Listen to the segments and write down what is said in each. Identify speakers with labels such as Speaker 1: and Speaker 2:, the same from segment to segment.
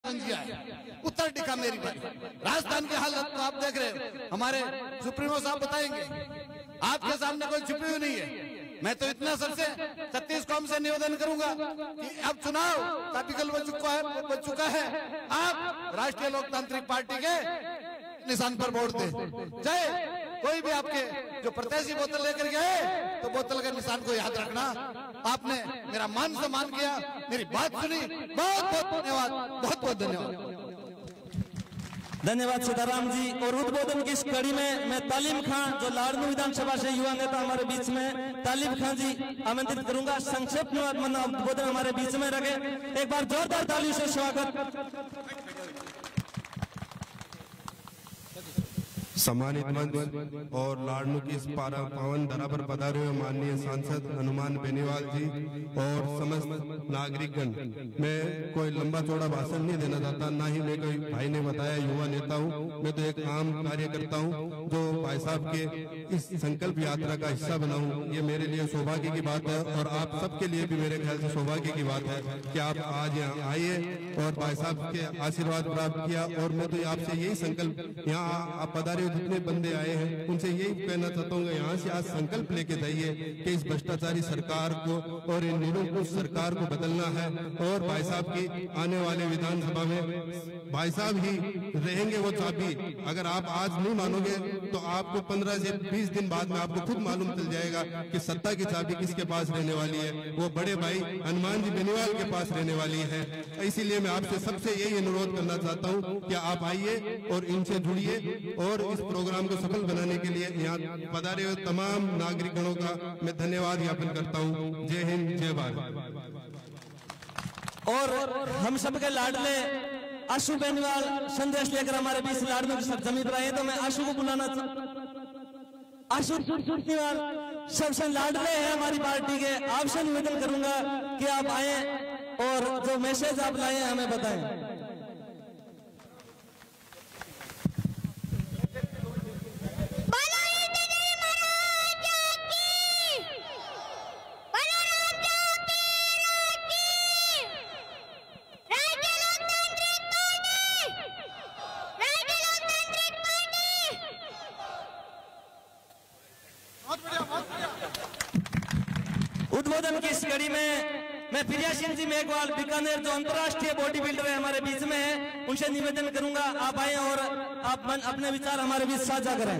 Speaker 1: तंजिया है, उत्तर दिखा मेरी बात। राजस्थान की हालत तो आप देख रहे हो, हमारे सुप्रीमो साहब बताएंगे, आपके सामने कोई छुपी हुई नहीं है। मैं तो इतना सबसे 36 कौम से निवेदन करूंगा कि अब चुनाव टॉपिकल बच चुका है, आप राष्ट्रीय लोकतांत्रिक पार्टी के निशान पर वोट दें। चाहे कोई भी आपके जो प्रत्याशी बोतल लेकर गए तो बोतल के निशान को याद रखना। आपने मेरा मान सम्मान किया, मेरी बात सुनी, बहुत बहुत धन्यवाद, बहुत बहुत धन्यवाद।
Speaker 2: धन्यवाद सीताराम जी। और उद्बोधन की इस कड़ी में मैं तालिम खां, जो लाड़नू विधानसभा से युवा नेता हमारे बीच में, तालिम खां जी आमंत्रित करूंगा। संक्षिप्त में उद्बोधन हमारे बीच में रखे। एक बार जोरदार तालियों से स्वागत।
Speaker 3: सम्मानित मंच और लाड़नू की इस पावन धरा पर पधारे हुए माननीय सांसद हनुमान बेनीवाल जी और समस्त नागरिकगण, मैं कोई लंबा चौड़ा भाषण नहीं देना चाहता, ना ही मैं कोई भाई ने बताया युवा नेता हूँ। मैं तो एक आम कार्यकर्ता हूँ जो भाई साहब के इस संकल्प यात्रा का हिस्सा बना हूँ। ये मेरे लिए सौभाग्य की बात है और आप सबके लिए भी मेरे ख्याल से सौभाग्य की बात है कि आप आज यहाँ आइए और भाई साहब के आशीर्वाद प्राप्त किया। और मैं तो आपसे यही संकल्प, यहाँ आप पधारे जितने बंदे आए हैं उनसे यही कहना चाहता हूँ, यहाँ से आज संकल्प लेके जाइए कि इस भ्रष्टाचारी सरकार को और इन निरंकुश सरकार को बदलना है। और भाई साहब की आने वाले विधानसभा में भाई साहब ही रहेंगे वो चाबी। अगर आप आज नहीं मानोगे तो आपको 15 से 20 दिन बाद में आपको खुद मालूम चल जाएगा कि सत्ता की चाबी किसके पास रहने वाली है। वो बड़े भाई हनुमान जी बेनीवाल के पास रहने वाली है। इसीलिए मैं आपसे सबसे यही अनुरोध करना चाहता हूँ कि आप आइए और इनसे जुड़िए और इस प्रोग्राम को सफल बनाने के लिए यहाँ पधारे हुए तमाम नागरिकों का मैं धन्यवाद ज्ञापन करता हूँ। जय हिंद, जय भारत।
Speaker 2: और हम सबके लाडले आशु बेनीवाल संदेश लेकर हमारे बीच लाडनू की सरजमी पर आए, तो मैं आशु को बुलाना आशु बेनीवाल सबसे लाडले हैं हमारी पार्टी के, आपसे निवेदन करूंगा कि आप आए और जो मैसेज आप लाए हमें बताएं। उद्बोधन की इस कड़ी में मैं प्रिया सिंह जी मेघवाल बीकानेर, जो अंतर्राष्ट्रीय बॉडी बिल्डर है हमारे बीच में है, उनसे निवेदन करूंगा आप आए और आप अपने विचार हमारे बीच साझा करें।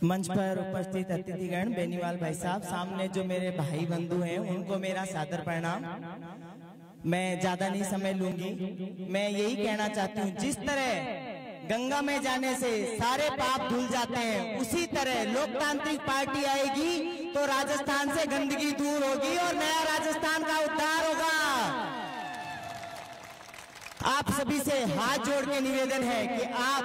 Speaker 4: मंच पर उपस्थित अतिथिगण, बेनीवाल भाई साहब, सामने जो मेरे भाई बंधु हैं उनको मेरा सादर प्रणाम। मैं ज्यादा नहीं समय लूंगी। मैं यही कहना चाहती हूँ, जिस तरह गंगा में जाने से सारे पाप धुल जाते हैं, उसी तरह लोकतांत्रिक पार्टी आएगी तो राजस्थान से गंदगी दूर होगी और नया राजस्थान का उद्धार होगा। आप सभी से हाथ जोड़ के निवेदन है कि आप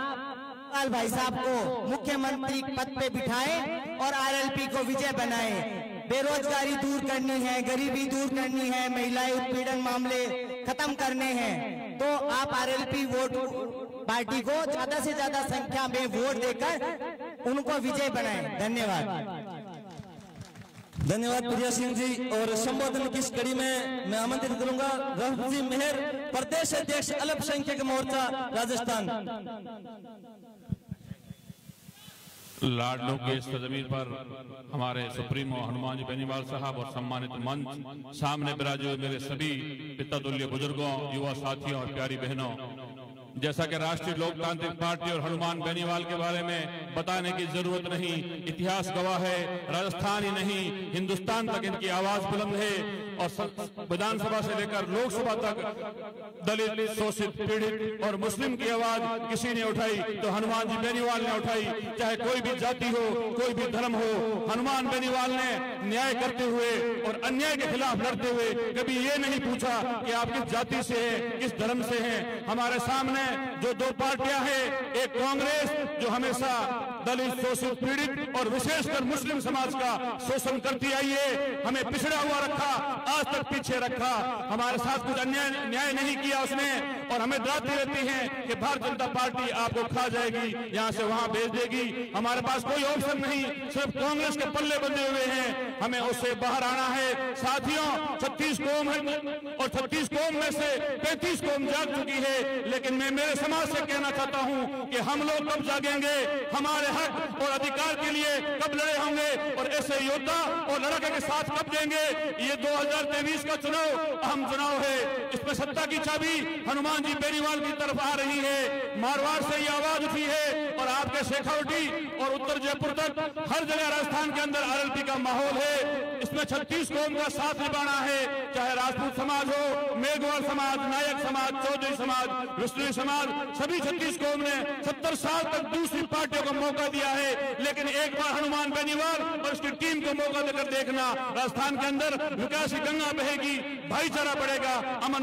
Speaker 4: भाई साहब को मुख्यमंत्री पद पे बिठाएं और आरएलपी को विजय बनाएं। बेरोजगारी दूर करनी है, गरीबी दूर करनी है, महिलाएं उत्पीड़न मामले खत्म करने हैं, तो आप आरएलपी वोट पार्टी को ज्यादा से ज्यादा संख्या में वोट देकर उनको विजय बनाएं। धन्यवाद।
Speaker 2: धन्यवाद प्रिया सिंह जी। और संबोधन की इस कड़ी में मैं आमंत्रित करूंगा रफ जी मेहर, प्रदेश अध्यक्ष अल्पसंख्यक मोर्चा राजस्थान।
Speaker 5: लाडनू के सरजमीन पर हमारे सुप्रीमो हनुमान जी बेनीवाल साहब और सम्मानित मंच, सामने विराजे हुए मेरे सभी पिता तुल्य बुजुर्गों, युवा साथियों और प्यारी बहनों, जैसा कि राष्ट्रीय लोकतांत्रिक पार्टी और हनुमान बेनीवाल के बारे में बताने की जरूरत नहीं, इतिहास गवाह है। राजस्थान ही नहीं हिंदुस्तान तक इनकी आवाज बुलंद है और विधानसभा से लेकर लोकसभा तक दलित, शोषित, पीड़ित और मुस्लिम की आवाज किसी ने उठाई तो हनुमान जी बेनीवाल ने उठाई। चाहे कोई भी जाति हो, कोई भी धर्म हो, हनुमान बेनीवाल ने न्याय करते हुए और अन्याय के खिलाफ लड़ते हुए कभी ये नहीं पूछा कि आप किस जाति से हैं, किस धर्म से हैं। हमारे सामने हैं जो दो पार्टियां हैं, एक कांग्रेस जो हमेशा दलित, शोषित, पीड़ित और विशेषकर मुस्लिम समाज का शोषण करती आई है, हमें पिछड़ा हुआ रखा, आज तक पीछे रखा, हमारे साथ कुछ न्याय नहीं किया उसने, और हमें डराती रहती है कि भारतीय जनता पार्टी आपको खा जाएगी, यहाँ से वहां भेज देगी। हमारे पास कोई ऑप्शन नहीं, सिर्फ कांग्रेस के पल्ले बंधे हुए हैं, हमें उससे बाहर आना है। साथियों, 36 कौम है और 36 कौम में से 35 कौम जाग चुकी है, लेकिन मैं मेरे समाज से कहना चाहता हूं कि हम लोग कब जागेंगे, हमारे हक और अधिकार के लिए कब लड़े होंगे और ऐसे योद्धा और लड़के के साथ कब देंगे। ये 2023 का चुनाव अहम चुनाव है, इसमें सत्ता की चाबी हनुमान जी बेनीवाल की तरफ आ रही है। मारवाड़ से ये आवाज उठी है और आपके शेखावटी और उत्तर जयपुर तक हर जगह राजस्थान के अंदर आरएलपी का माहौल है। इसमें 36 कौम का साथ निभाना है, चाहे राजपूत समाज हो, मेघवाल समाज, नायक समाज, चौधरी समाज, विष्णु समाज, सभी 36 कौम ने 70 साल तक दूसरी पार्टियों को मौका दिया है, लेकिन एक बार हनुमान बेनीवाल और उसकी टीम को मौका देकर देखना, राजस्थान के अंदर विकास की गंगा बहेगी, भाईचारा बढ़ेगा। अमन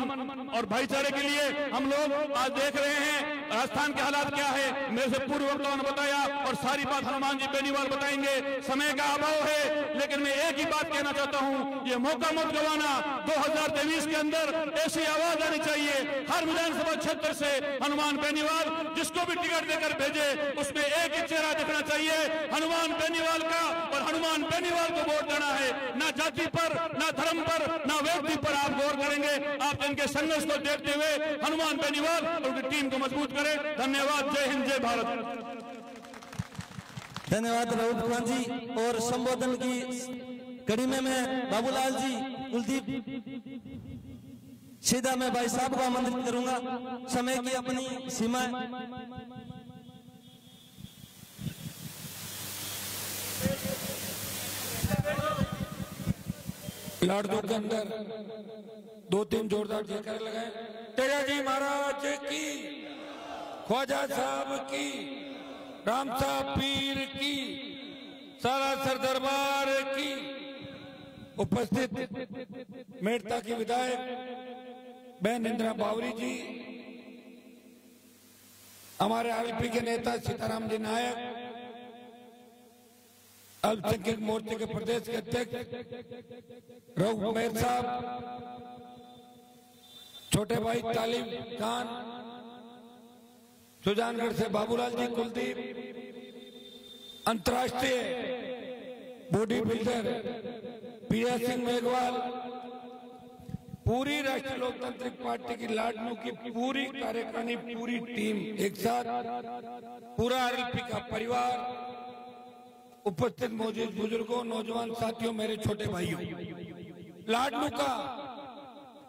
Speaker 5: और भाईचारे के लिए हम लोग आज देख रहे हैं राजस्थान के हालात क्या है, मेरे से पूर्व वक्ताओं ने बताया और सारी बात हनुमान जी बेनीवाल बताएंगे, समय का अभाव है, लेकिन मैं एक ही बात कहना चाहता हूं, ये मौका मत गवाना। 2023 के अंदर ऐसी आवाज आनी चाहिए हर विधानसभा क्षेत्र से, हनुमान बेनीवाल जिसको भी टिकट देकर भेजे उसमें एक ही चेहरा दिखना चाहिए, हनुमान बेनीवाल का, और हनुमान बेनीवाल को वोट देना है, ना जाति पर, ना धर्म पर, ना व्यक्ति पर आप गौर करेंगे। आप इनके संघर्ष को देखते हुए हनुमान बेनीवाल और उनकी टीम को मजबूत करें। धन्यवाद। जय हिंद, जय भारत।
Speaker 2: धन्यवाद राहुल खान जी। और संबोधन की कड़ी में मैं बाबूलाल जी, कुलदीप, सीधा मैं भाई साहब को आमंत्रित करूंगा। समय की अपनी सीमा है।
Speaker 6: लाडू के अंदर 2-3 जोरदार जयकार लगाए। तेजा जी महाराज की, ख्वाजा साहब की, राम साहब पीर की, सारा सरदरबार की। उपस्थित मेड़ता की विधायक बहन इंदिरा बावरी जी, हमारे आरएलपी के नेता सीताराम जी नायक, अल्पसंख्यक मोर्चे के प्रदेश के अध्यक्ष रघु मेहर साहब, छोटे भाई तालिब खान, सुजानगढ़ से बाबूलाल जी, कुलदीप, अंतर्राष्ट्रीय body builder PS Singh Meghwal, पूरी राष्ट्रीय लोकतांत्रिक पार्टी की लाडनू की पूरी कार्यकारिणी, पूरी टीम एक साथ, पूरा आरएलपी का परिवार, उपस्थित मौजूद बुजुर्गों, नौजवान साथियों, मेरे छोटे भाइयों, लाडनू का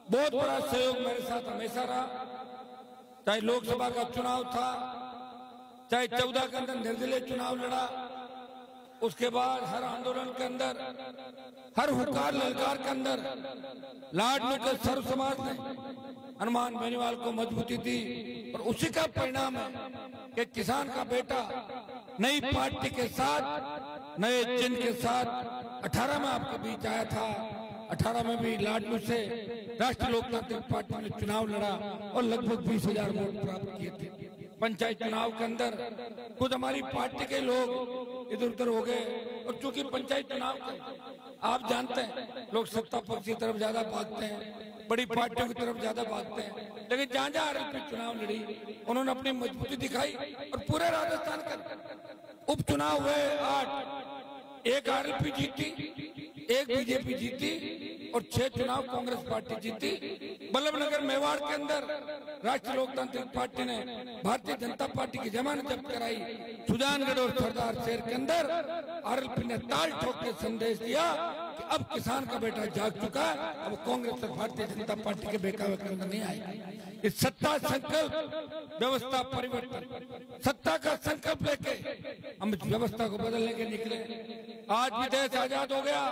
Speaker 6: बहुत बड़ा सहयोग मेरे साथ हमेशा रहा। चाहे लोकसभा का चुनाव था, चाहे 14 के अंदर निर्दलीय चुनाव लड़ा, उसके बाद हर आंदोलन के अंदर, हर हुकार ललकार के अंदर लाडनू के सर्व समाज ने हनुमान बेनीवाल को मजबूती दी। और उसी का परिणाम है कि किसान का बेटा नई पार्टी के साथ, नए चिन्ह के साथ 18 में आपके बीच आया था। 18 में भी लाडनू से राष्ट्रीय लोकतांत्रिक पार्टी ने चुनाव लड़ा और लगभग 20,000 वोट प्राप्त किए थे। पंचायत चुनाव के अंदर खुद हमारी पार्टी के लोग इधर उधर हो गए, और चूंकि पंचायत चुनाव आप जानते हैं लोग सत्ता पक्ष की तरफ ज्यादा भागते हैं, बड़ी पार्टियों की तरफ ज्यादा भागते हैं, लेकिन जहां जहां आरएलपी चुनाव लड़ी उन्होंने अपनी मजबूती दिखाई। और पूरे राजस्थान का उपचुनाव हुए 8, एक आरएलपी जीती, एक बीजेपी जीती और 6 चुनाव कांग्रेस पार्टी जीती। बल्लभनगर मेवाड़ के अंदर राष्ट्रीय लोकतांत्रिक पार्टी ने भारतीय जनता पार्टी की जमानत जब्त कराई। सुजानगढ़ और सरदार शहर के अंदर आरएलपी ने ताल ठोक के संदेश दिया कि अब किसान का बेटा जाग चुका है, अब कांग्रेस और भारतीय जनता पार्टी के बेकावे के अंदर नहीं आएगा। इस सत्ता संकल्प, व्यवस्था परिवर्तन, सत्ता का संकल्प लेके हम इस व्यवस्था को बदलने के निकले। आज भी देश आजाद हो गया,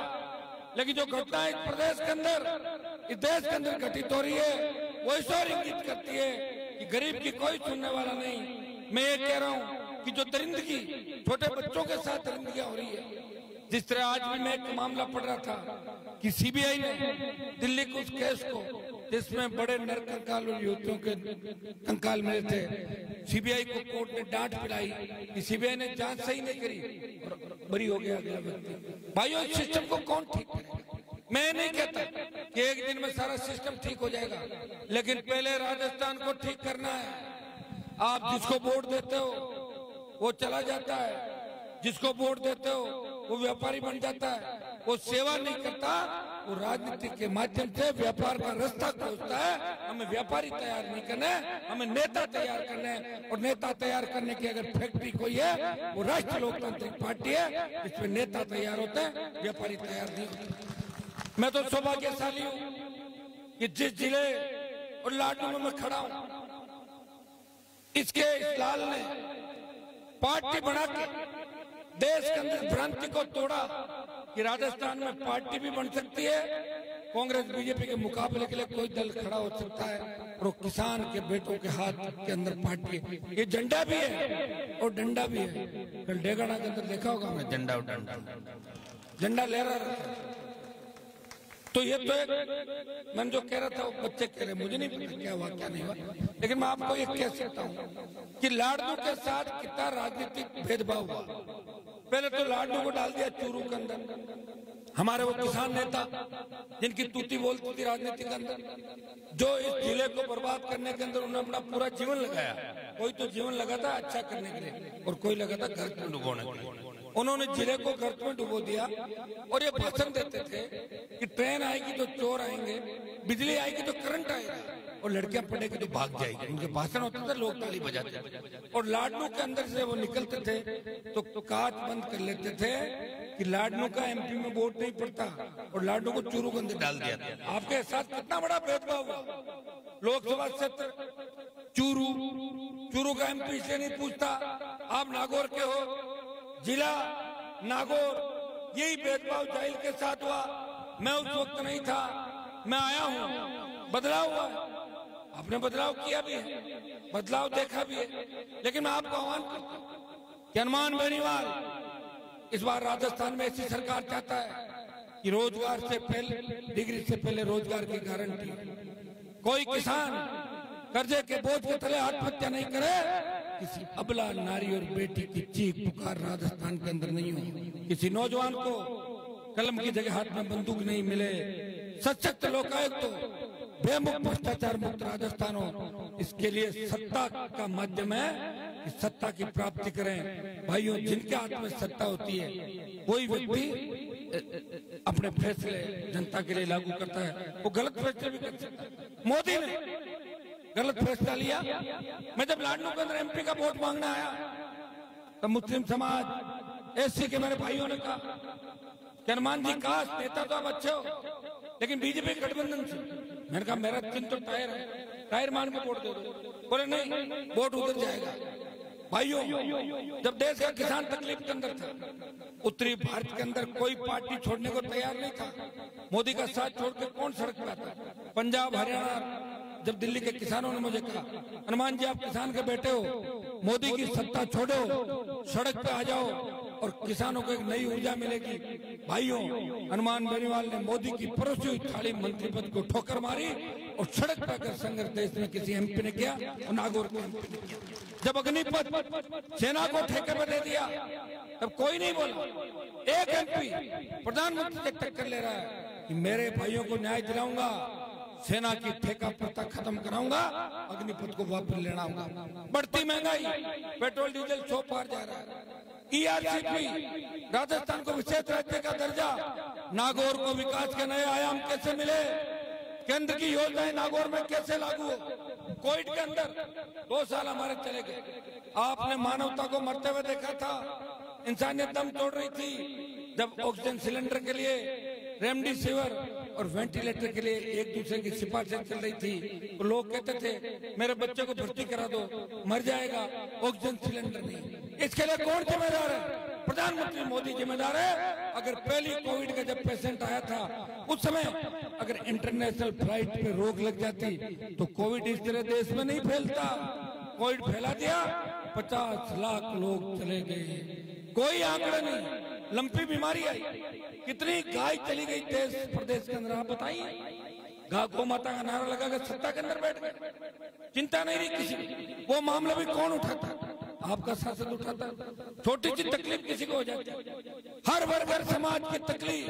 Speaker 6: लेकिन जो घटना इस प्रदेश के अंदर, इस देश के अंदर घटित हो रही है, वो इस ओर इंगित करती है कि गरीब की कोई सुनने वाला नहीं। मैं ये कह रहा हूँ कि जो दरिंदगी, छोटे बच्चों के साथ दरिंदगियां हो रही है, जिस तरह आज भी मैं एक मामला पढ़ रहा था कि सीबीआई ने दिल्ली के उस केस को जिसमें बड़े नर कंकाल और युवतियों के कंकाल मिले थे। सीबीआई को कोर्ट ने डांट पिलाई कि सीबीआई ने जांच सही नहीं करी और बरी हो गया अगला व्यक्ति। भाइयों, इस सिस्टम को कौन ठीक करेगा? मैं नहीं कहता कि एक दिन में सारा सिस्टम ठीक हो जाएगा, लेकिन पहले राजस्थान को ठीक करना है। आप जिसको वोट देते हो वो चला जाता है, जिसको वोट देते हो वो व्यापारी बन जाता है, वो सेवा नहीं करता, वो राजनीति के माध्यम से व्यापार का रास्ता खोजता है। हमें व्यापारी तैयार नहीं करना है, हमें नेता तैयार करना है। और नेता तैयार करने की अगर फैक्ट्री कोई है वो राष्ट्रीय लोकतांत्रिक पार्टी है, इसमें नेता तैयार होते हैं, व्यापारी तैयार नहीं होते। मैं तो सौभाग्यशाली हूँ कि जिस जिले और लाडू में मैं खड़ा हूँ, इसके इस लाल ने पार्टी बना के देश के अंदर भ्रांति को तोड़ा कि राजस्थान में पार्टी भी बन सकती है, कांग्रेस बीजेपी के मुकाबले के लिए कोई दल खड़ा हो सकता है, और वो किसान के बेटों के हाथ के अंदर पार्टी है। ये झंडा भी है और डंडा भी है। कल डेगाना के अंदर देखा होगा मैं, झंडा और झंडा लहरा रहा था। तो ये तो एक मैं जो कह रहा था वो बच्चे कह रहे, मुझे नहीं पता क्या हुआ क्या नहीं हुआ, लेकिन मैं आपको ये कह सकता हूँ कि लाडू के साथ कितना राजनीतिक भेदभाव हुआ। पहले तो लाडू को डाल दिया चूरू के अंदर। हमारे वो किसान नेता जिनकी तूती बोलती थी राजनीति के अंदर, जो इस जिले को बर्बाद करने के अंदर उन्होंने अपना पूरा जीवन लगाया। कोई तो जीवन लगा था अच्छा करने के लिए और कोई लगा था घर में डुबोने के लिए। उन्होंने जिले को गर्त में डुबो दिया और ये भाषण देते थे कि ट्रेन आएगी तो चोर आएंगे, बिजली आएगी तो करंट आएगा, और लड़कियां पढ़ेगी तो भाग जाएगी। उनके भाषण होते थे, लोग ताली बजाते थे। और लाडनू के अंदर से वो निकलते थे तो कांच बंद कर लेते थे कि लाडनू का एमपी में वोट नहीं पड़ता, और लाडनू को चूरू के अंदर डाल दिया था। आपके साथ कितना बड़ा भेदभाव हुआ। लोकसभा क्षेत्र चूरू का एमपी इसलिए नहीं पूछता, आप नागौर के हो, जिला नागौर, यही भेदभाव जाहिल के साथ हुआ। मैं उस वक्त नहीं था, मैं आया हूँ, बदलाव हुआ है। आपने बदलाव किया भी है, बदलाव देखा भी है, लेकिन मैं आपको आह्वान करता हूं कि हनुमान बेनीवाल इस बार राजस्थान में ऐसी सरकार चाहता है कि रोजगार से पहले, डिग्री से पहले रोजगार की गारंटी। कोई किसान कर्जे के बोझ के तले आत्महत्या नहीं करे, किसी अबला नारी और बेटी की चीख पुकार राजस्थान के अंदर नहीं हो, किसी नौजवान को कलम की जगह हाथ में बंदूक नहीं मिले, सशक्त लोकायुक्त तो बेमुक्त भ्रष्टाचार मुक्त राजस्थान हो। इसके लिए सत्ता का माध्यम है कि सत्ता की प्राप्ति करें। भाइयों, जिनके हाथ में सत्ता होती है कोई व्यक्ति अपने फैसले जनता के लिए लागू करता है, वो गलत फैसले भी कर सकता है। मोदी ने गलत फैसला लिया। मैं जब लाडनू के अंदर एमपी का वोट मांगने आया तो मुस्लिम समाज, एससी के मेरे भाइयों ने कहा कि हनुमान जी काश नेता तो आप अच्छे हो, लेकिन बीजेपी गठबंधन से। मैंने कहा मेरा चिन्ह तो टायर है, टायर मान के वोट दे दो। बोले नहीं, वोट उधर जाएगा। भाइयों, जब देश का किसान तकलीफ के अंदर था, उत्तरी भारत के अंदर कोई पार्टी छोड़ने को तैयार नहीं था। मोदी का साथ छोड़ के कौन सड़क पे आता? पंजाब, हरियाणा, जब दिल्ली के किसानों ने मुझे कहा हनुमान जी आप किसान के बेटे हो, मोदी की सत्ता छोड़ो, सड़क पे आ जाओ और किसानों को एक नई ऊर्जा मिलेगी। भाइयों, हनुमान बेनीवाल ने मोदी की परोसी हुई थाली मंत्री पद को ठोकर मारी और सड़क पर आकर संघर्ष देश में किसी एमपी ने किया और नागौर के एमपी ने किया। जब अग्निपथ सेना को ठेके पर दे दिया तब कोई नहीं बोला। एक एमपी प्रधानमंत्री से टक्कर ले रहा है कि मेरे भाइयों को न्याय दिलाऊंगा, सेना की ठेका प्रथा खत्म कराऊंगा, अग्निपथ को वापस लेना होगा। बढ़ती महंगाई, पेट्रोल डीजल 100 पार जा रहा है। ईआरसीपी, राजस्थान को विशेष राज्य का दर्जा, नागौर को विकास के नए आयाम कैसे मिले, केंद्र की योजनाएं नागौर में कैसे लागू हो। कोविड के अंदर 2 साल हमारे चले गए। आपने मानवता को मरते हुए देखा था, इंसानियत दम तोड़ रही थी जब ऑक्सीजन सिलेंडर के लिए, रेमडेसिविर और वेंटिलेटर के लिए एक दूसरे की सिफारिशें चल रही थी। तो लोग कहते थे मेरे बच्चे को भर्ती करा दो, मर जाएगा, ऑक्सीजन सिलेंडर नहीं। इसके लिए कौन जिम्मेदार है? प्रधानमंत्री मोदी जिम्मेदार है। अगर पहली कोविड का जब पेशेंट आया था उस समय अगर इंटरनेशनल फ्लाइट पे रोक लग जाती तो कोविड इस तरह देश में नहीं फैलता। कोविड फैला दिया, 50 लाख लोग चले गए, कोई आंकड़ा नहीं। लंपी बीमारी आई, कितनी गाय चली गई देश प्रदेश के अंदर, आप बताइए। गौ माता का नारा लगाकर सत्ता के अंदर बैठ गए, चिंता नहीं रही किसी की। वो मामला भी कौन उठाता? आपका सांसद उठाता। छोटी सी तकलीफ किसी को हो जाती है, हर वर्ग हर समाज की तकलीफ,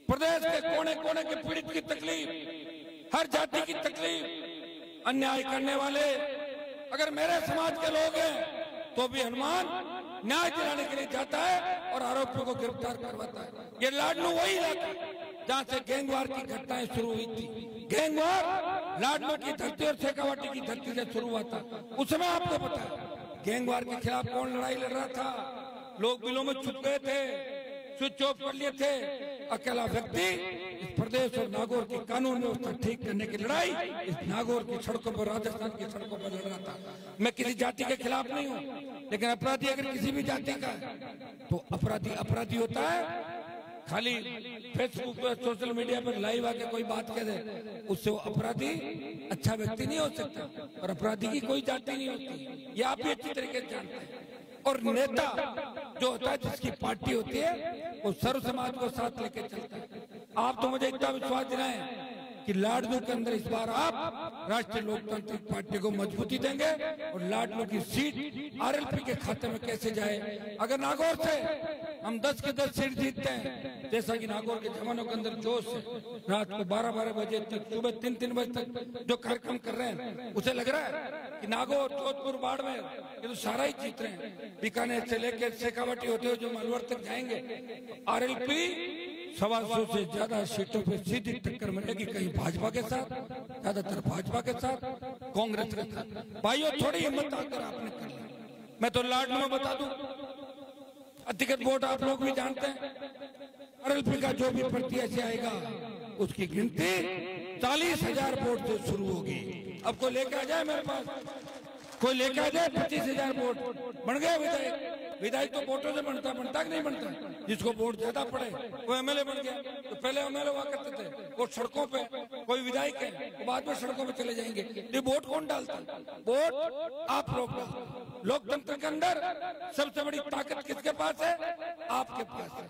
Speaker 6: प्रदेश के कोने कोने के पीड़ित की तकलीफ, हर जाति की तकलीफ, अन्याय करने वाले अगर मेरे समाज के लोग हैं तो भी हनुमान न्याय दिलाने के लिए जाता है और आरोपियों को गिरफ्तार करवाता है। ये लाडनू वही इलाका जहाँ से गैंगवार की घटनाएं शुरू हुई थी। गैंगवार लाडनू की धरती और शेखावाटी की धरती से शुरू हुआ था। उस समय आपको पता है गैंगवार के खिलाफ कौन लड़ाई लड़ रहा था? लोग बिलों में छुप गए थे, स्विच ऑफ कर लिए थे। अकेला व्यक्ति इस प्रदेश और नागौर की कानून व्यवस्था ठीक करने की लड़ाई इस नागौर की सड़कों पर, राजस्थान की सड़कों पर लड़ रहा था। मैं किसी जाति के खिलाफ नहीं हूँ, लेकिन अपराधी अगर किसी भी जाति का है तो अपराधी अपराधी होता है। खाली फेसबुक पर, सोशल मीडिया पर लाइव आके कोई बात कह दे, उससे वो अपराधी अच्छा व्यक्ति नहीं हो सकता। और अपराधी की कोई जाति नहीं होती, ये आप भी अच्छी तरीके से जानते हैं। और नेता जो होता है, जिसकी पार्टी होती है, वो सर्व समाज को साथ लेके चलता है। आप तो मुझे इतना विश्वास दिलाएं कि लाडनू के अंदर इस बार आप राष्ट्रीय लोकतांत्रिक पार्टी को मजबूती देंगे और लाडनू की सीट आरएलपी के खाते में कैसे जाए। अगर नागौर से हम 10 के 10 सीट जीतते हैं, जैसा कि नागौर के जवानों के अंदर जोश है, रात को 12-12 बजे तक, सुबह 3-3 बजे तक जो कार्यक्रम कर रहे हैं, उसे लग रहा है कि नागौर, जोधपुर, बाड़मेर ये तो सारा ही जीत रहे हैं। बीकानेर से लेकर शेखावाटी होते हुए जो मालवाड़ तक जाएंगे, आरएलपी 125 से ज्यादा सीटों पे सीधी टक्कर मिलेगी। कहीं भाजपा के साथ, ज्यादातर भाजपा के साथ, कांग्रेस के साथ। भाइयों थोड़ी हिम्मत आकर आपने कर लिया। मैं तो लाडनू में बता दूं, अधिकृत वोट आप लोग भी जानते हैं, आरएलपी का जो भी प्रत्याशी आएगा उसकी गिनती 40,000 वोट से शुरू होगी। अब कोई लेके आ जाए मेरे पास, कोई लेके आ जाए 25,000 वोट, बन गया विधायक। विधायक तो वोटों से बनता कि नहीं बनता? जिसको वोट ज्यादा पड़े वो एमएलए बन गया। तो पहले एमएलए हुआ करते थे वो सड़कों पे, कोई विधायक है वो बाद में सड़कों पे चले जाएंगे। ये वोट कौन डालता? वोट आप लोग डालते। लोकतंत्र के अंदर सबसे बड़ी ताकत किसके पास है? आपके पास है।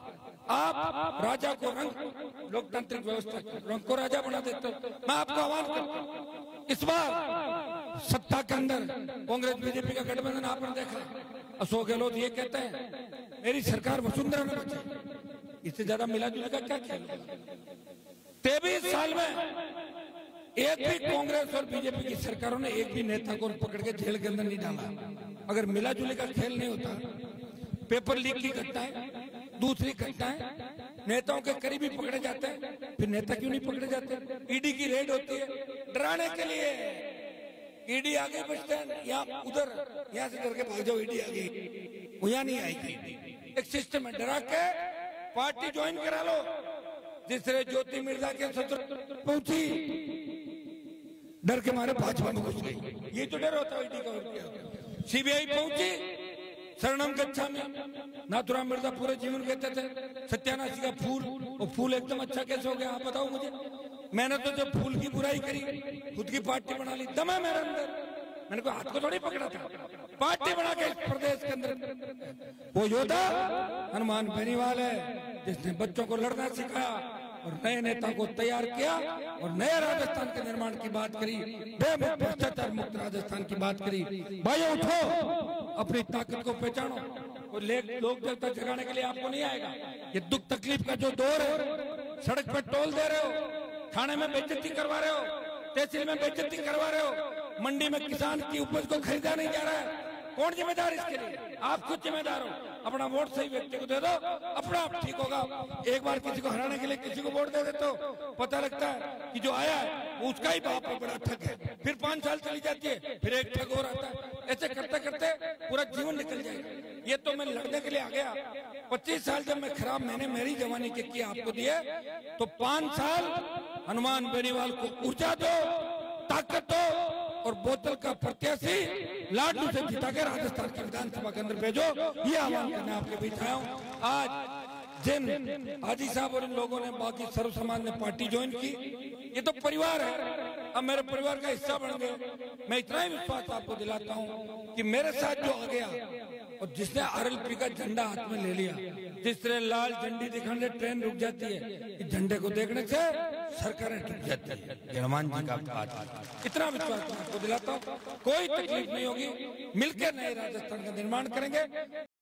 Speaker 6: आप राजा को रंग, लोकतांत्रिक व्यवस्था रंग को राजा बना देते हो। मैं आपको आह्वान करता हूँ, इस बार सत्ता के अंदर कांग्रेस बीजेपी का गठबंधन आपने देखा। अशोक गहलोत ये कहते हैं मेरी सरकार वसुंधरा में बचे। इससे ज्यादा मिला जुला का क्या खेल? 23 साल में एक भी कांग्रेस और बीजेपी की सरकारों ने एक भी नेता को पकड़ के जेल के अंदर नहीं डाला। अगर मिला जुले का खेल नहीं होता, पेपर लीक की घटनाएं, दूसरी घटनाएं, नेताओं के करीबी पकड़े जाते हैं, फिर नेता क्यों नहीं पकड़े जाते? ईडी की रेड होती है डराने के लिए। ईडी आ गई बस स्टैंड, यहाँ उधर, यहाँ से डर के भाग जाओ, ईडी आ गई, वो यहाँ नहीं आएगी। एक सिस्टम है, डरा के पार्टी ज्वाइन करा लो। जिस तरह ज्योति मिर्जा के सत्र पहुंची, डर के मारे भाजपा में घुस गई। ये तो डर होता है ईडी का। सीबीआई पहुंची, शरणम गच्छामि, नाथुराम मिर्जा पूरे जीवन कहते थे सत्यानाशी का फूल, वो फूल एकदम अच्छा कैसे हो गया? आप बताओ मुझे। मैंने तो जब फूल की बुराई करी, खुद की पार्टी बना ली। दम है मेरे अंदर, मैंने कोई हाथ को थोड़ी पकड़ा था, पार्टी बना के इस प्रदेश के अंदर। वो योद्धा हनुमान बेनीवाल है, जिसने बच्चों को लड़ना सिखाया और नए नेता को तैयार किया और नए राजस्थान के निर्माण की बात करी, बेमुक्त भ्रष्टाचार मुक्त राजस्थान की बात करी। भाइयों उठो, अपनी ताकत को पहचानो। और लोक देवता जगाने के लिए आपको नहीं आएगा। ये दुख तकलीफ का जो दौर है, सड़क पर टोल दे रहे हो, थाने में बेइज्जती करवा रहे हो, तहसील में बेइज्जती करवा रहे हो, मंडी में किसान की उपज को खरीदा नहीं जा रहा है, कौन जिम्मेदार इसके लिए? आप खुद जिम्मेदार हो। अपना वोट सही व्यक्ति को दे दो, अपना आप ठीक होगा। एक बार किसी को हराने के लिए किसी को वोट दे देते हो, पता लगता है कि जो आया है वो उसका ही बाप है, बड़ा ठग है। फिर 5 साल चली जाती है, फिर एक ठग और आता है। ऐसे करते करते पूरा जीवन निकल जाएगा। ये तो मैं लड़ने के लिए आ गया। 25 साल जब मैं खराब मैंने मेरी जवानी के किए आपको दिए, तो 5 साल हनुमान बेनीवाल को ऊर्जा दो, ताकत दो और बोतल का प्रत्याशी लाडनू से जिता के राजस्थान की विधानसभा के अंदर भेजो। ये आह्वान करने आपके बीच आया हूँ। आज जिन हाजी साहब और इन लोगों ने, बाकी सर्व समाज ने पार्टी ज्वाइन की, ये तो परिवार है, अब मेरे परिवार का हिस्सा बन गए। मैं इतना ही विश्वास आपको दिलाता हूँ कि मेरे साथ जो आ गया और जिसने आरएलपी का झंडा हाथ में ले लिया, जिस तरह लाल झंडी दिखाने से ट्रेन रुक जाती है, इस झंडे को देखने से सरकारें रुक जाती है। ये हनुमान जी का पाठ, इतना विश्वास मैं आपको दिलाता हूँ, कोई तकलीफ नहीं होगी। मिलकर नए राजस्थान का निर्माण करेंगे।